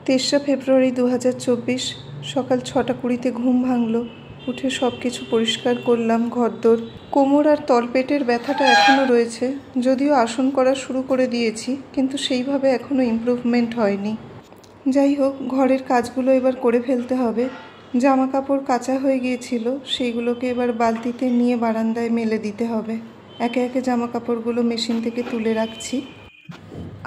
তেসরা ফেব্রুয়ারি 2024 সকাল 6:20 ঘুম ভাঙলো। উঠে সব কিছু পরিষ্কার করলাম, ঘরদোর। কোমর আর তলপেটের ব্যথাটা এখনও রয়েছে, যদিও আসন করা শুরু করে দিয়েছি, কিন্তু সেইভাবে এখনও ইমপ্রুভমেন্ট হয়নি। যাই হোক, ঘরের কাজগুলো এবার করে ফেলতে হবে। জামা কাপড় কাচা হয়ে গিয়েছিল, সেইগুলোকে এবার বালতিতে নিয়ে বারান্দায় মেলে দিতে হবে। একে একে জামা কাপড়গুলো মেশিন থেকে তুলে রাখছি।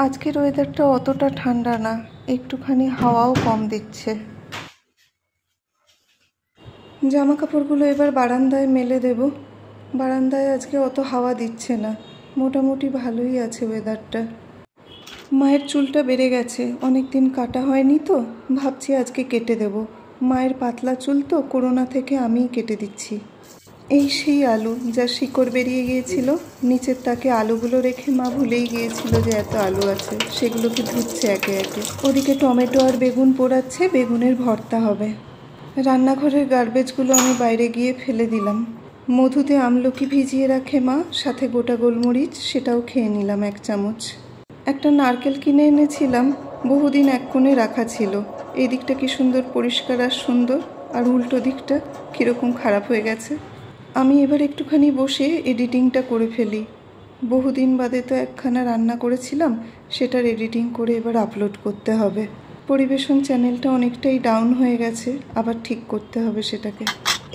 আজকের ওয়েদারটা অতটা ঠান্ডা না, একটুখানি হাওয়াও কম দিচ্ছে। জামা কাপড়গুলো এবার বারান্দায় মেলে দেব। বারান্দায় আজকে অত হাওয়া দিচ্ছে না, মোটামুটি ভালোই আছে ওয়েদারটা। মায়ের চুলটা বেড়ে গেছে, অনেক দিন কাটা হয়নি তো, ভাবছি আজকে কেটে দেব। মায়ের পাতলা চুল তো, করোনা থেকে আমিই কেটে দিচ্ছি। এই সেই আলু যা শিকড় বেরিয়ে গিয়েছিল, নিচের তাকে আলুগুলো রেখে মা ভুলেই গিয়েছিল যে এত আলু আছে, সেগুলোকে ধুচ্ছে একে একে। ওদিকে টমেটো আর বেগুন পোড়াচ্ছে, বেগুনের ভর্তা হবে। রান্নাঘরের গার্বেজগুলো আমি বাইরে গিয়ে ফেলে দিলাম। মধুতে আমলকি ভিজিয়ে রাখে মা, সাথে গোটা গোলমরিচ, সেটাও খেয়ে নিলাম 1 চামচ। একটা নারকেল কিনে এনেছিলাম, বহুদিন এক কোণে রাখা ছিল। এই দিকটা কি সুন্দর পরিষ্কার আর সুন্দর, আর উল্টো দিকটা কীরকম খারাপ হয়ে গেছে। আমি এবার একটুখানি বসে এডিটিংটা করে ফেলি। বহুদিন বাদে তো একখানা রান্না করেছিলাম, সেটার এডিটিং করে এবার আপলোড করতে হবে। পরিবেশন চ্যানেলটা অনেকটাই ডাউন হয়ে গেছে, আবার ঠিক করতে হবে সেটাকে।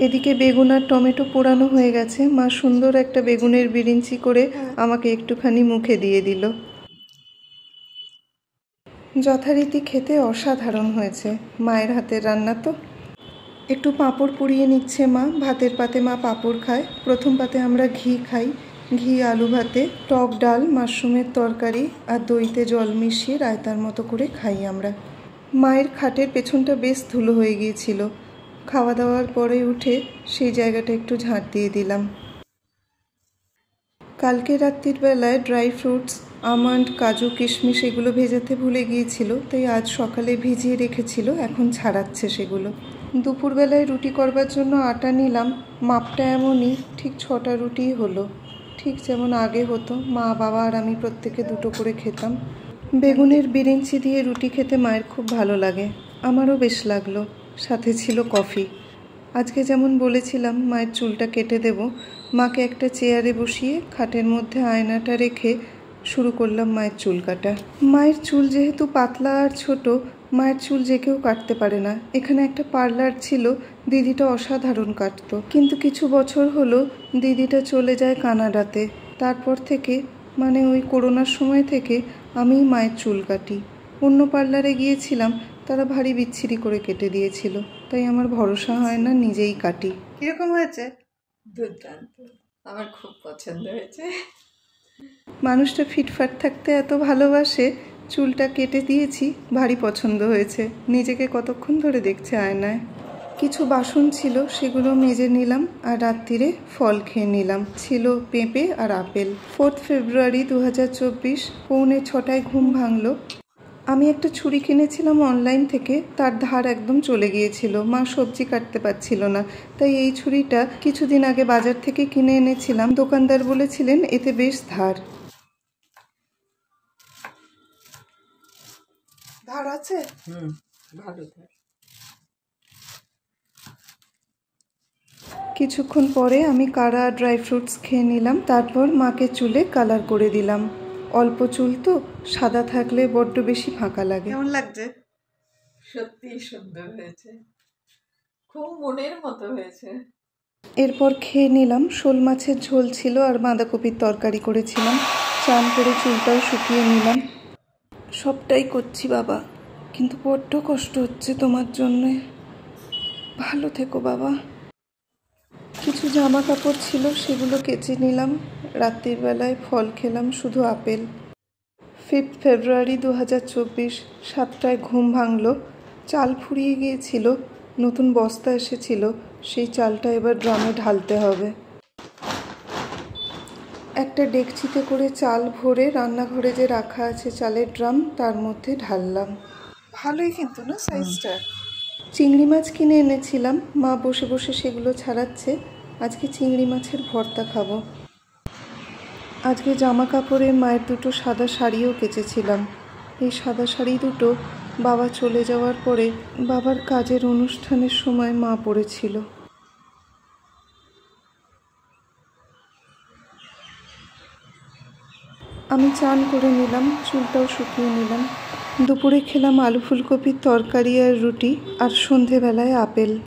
এদিকে বেগুন আর টমেটো পোড়ানো হয়ে গেছে। মা সুন্দর একটা বেগুনের বিরিঞ্চি করে আমাকে একটুখানি মুখে দিয়ে দিল। যথারীতি খেতে অসাধারণ হয়েছে, মায়ের হাতের রান্না তো। একটু পাঁপড় পুড়িয়ে নিচ্ছে মা। ভাতের পাতে মা পাঁপড় খায়, প্রথম পাতে আমরা ঘি খাই। ঘি আলু ভাতে, টক ডাল, মাশরুমের তরকারি আর দইতে জল মিশিয়ে রায়তার মতো করে খাই আমরা। মায়ের খাটের পেছনটা বেশ ধুলো হয়ে গিয়েছিল, খাওয়া দাওয়ার পরে উঠে সেই জায়গাটা একটু ঝাঁট দিয়ে দিলাম। কালকে রাত্রির বেলায় ড্রাই ফ্রুটস, আমন্ড, কাজু, কিশমিশ এগুলো ভেজাতে ভুলে গিয়েছিল, তাই আজ সকালে ভিজিয়ে রেখেছিল, এখন ছাড়াচ্ছে সেগুলো। দুপুরবেলায় রুটি করবার জন্য আটা নিলাম। মাপটা এমনই, ঠিক 6টা রুটিই হলো, ঠিক যেমন আগে হতো। মা, বাবা আর আমি প্রত্যেকে 2টো করে খেতাম। বেগুনের বিরিঞ্চি দিয়ে রুটি খেতে মায়ের খুব ভালো লাগে, আমারও বেশ লাগলো। সাথে ছিল কফি। আজকে যেমন বলেছিলাম মায়ের চুলটা কেটে দেব, মাকে একটা চেয়ারে বসিয়ে খাটের মধ্যে আয়নাটা রেখে শুরু করলাম মায়ের চুল কাটা। মায়ের চুল যেহেতু পাতলা আর ছোট, মায়ের চুল যে কেউ কাটতে পারে না। এখানে একটা পার্লার ছিল, দিদিটা অসাধারণ কাটতো, কিন্তু কিছু বছর হলো দিদিটা চলে যায় কানাডাতে। তারপর থেকে, মানে ওই করোনার সময় থেকে আমিই মায়ের চুল কাটি। অন্য পার্লারে গিয়েছিলাম, তারা ভারী বিচ্ছিরি করে কেটে দিয়েছিল, তাই আমার ভরসা হয় না, নিজেই কাটি। কিরকম হয়েছে? দুর্দান্ত, আমার খুব পছন্দ হয়েছে। মানুষটা ফিটফাট থাকতে এত ভালোবাসে, চুলটা কেটে দিয়েছি, ভারী পছন্দ হয়েছে। নিজেকে কতক্ষণ ধরে দেখছে আয়নায়। কিছু বাসন ছিল, সেগুলো মেজে নিলাম, আর রাত্রিরে ফল খেয়ে নিলাম। ছিল পেঁপে আর আপেল। 4 ফেব্রুয়ারি 2024 পৌনে 6টায় ঘুম ভাঙলো। আমি একটা ছুরি কিনেছিলাম অনলাইন থেকে, তার ধার একদম চলে গিয়েছিল। মা সবজি কাটতে পারছিল না, তাই এই ছুরিটা কিছুদিন আগে বাজার থেকে কিনে এনেছিলাম। দোকানদার বলেছিলেন এতে বেশ ধার আছে। ভালো ধার। কিছুক্ষণ পরে আমি কারা ড্রাই ফ্রুটস খেয়ে নিলাম, তারপর মাকে চুলে কালার করে দিলাম। অল্প চুল তো, সাদা থাকলে বড্ড বেশি ফাঁকা লাগে। কেমন লাগছে? সত্যিই সুন্দর হয়েছে, খুব মনের মতো হয়েছে। এরপর খেয়ে নিলাম। শোল মাছের ঝোল ছিল আর বাঁধাকপির তরকারি করেছিলাম। চান করে চুলটাও শুকিয়ে নিলাম। সবটাই করছি বাবা, কিন্তু বড্ড কষ্ট হচ্ছে তোমার জন্যে। ভালো থেকো বাবা। কিছু জামা কাপড় ছিল, সেগুলো কেচে নিলাম। রাত্রির বেলায় ফল খেলাম, শুধু আপেল। 5 ফেব্রুয়ারি 2024 7টায় ঘুম ভাঙলো। চাল ফুরিয়ে গিয়েছিল, নতুন বস্তা এসেছিল, সেই চালটা এবার ড্রামে ঢালতে হবে। একটা ডেকচিতে করে চাল ভরে রান্নাঘরে যে রাখা আছে চালের ড্রাম, তার মধ্যে ঢাললাম। ভালোই কিন্তু না সাইজটা। চিংড়ি মাছ কিনে এনেছিলাম, মা বসে বসে সেগুলো ছাড়াচ্ছে। আজকে চিংড়ি মাছের ভর্তা খাবো। আজকে জামা কাপড়ে মায়ের 2টো সাদা শাড়িও কেচেছিলাম। এই সাদা শাড়ি 2টো বাবা চলে যাওয়ার পরে বাবার কাজের অনুষ্ঠানের সময় মা পড়েছিল। আমি চান করে নিলাম, চুলটাও শুকিয়ে নিলাম। দুপুরে খেলাম আলু ফুলকপির তরকারি আর রুটি, আর সন্ধেবেলায় আপেল।